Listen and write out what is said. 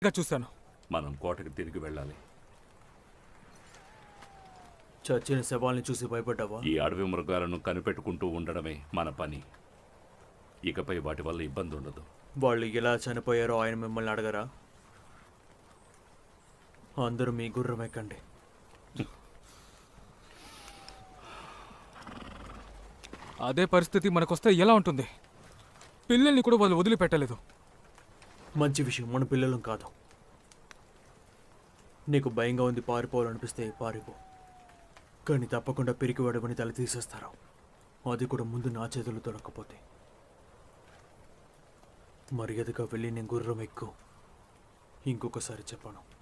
గా చూశాను. మనం కోటకి తిరిగి వెళ్ళాలి. చచ్చిన శవాల్ని చూసి భయపడ్డావా? ఈ అడవి మృగాలను కనిపెట్టుకుంటూ ఉండడమే మన పని. ఇకపై వాటి వల్ల ఇబ్బంది ఉండదు. వాళ్ళు ఎలా చనిపోయారో ఆయన మిమ్మల్ని అడగరా? అందరూ మీ గుర్రం ఎక్కండి. అదే పరిస్థితి మనకొస్తే ఎలా ఉంటుంది? పిల్లల్ని కూడా వాళ్ళు వదిలిపెట్టలేదు. మంచి విషయం, మన పిల్లలం కాదు. నీకు భయంగా ఉంది, పారిపోవాలనిపిస్తే పారిపో. కానీ తప్పకుండా పిరికివాడమని తల తీసేస్తారు. అది కూడా ముందు నా చేతులు దొరకకపోతే. మర్యాదగా వెళ్ళి నేను గుర్రం ఎక్కు. ఇంకొకసారి చెప్పాను.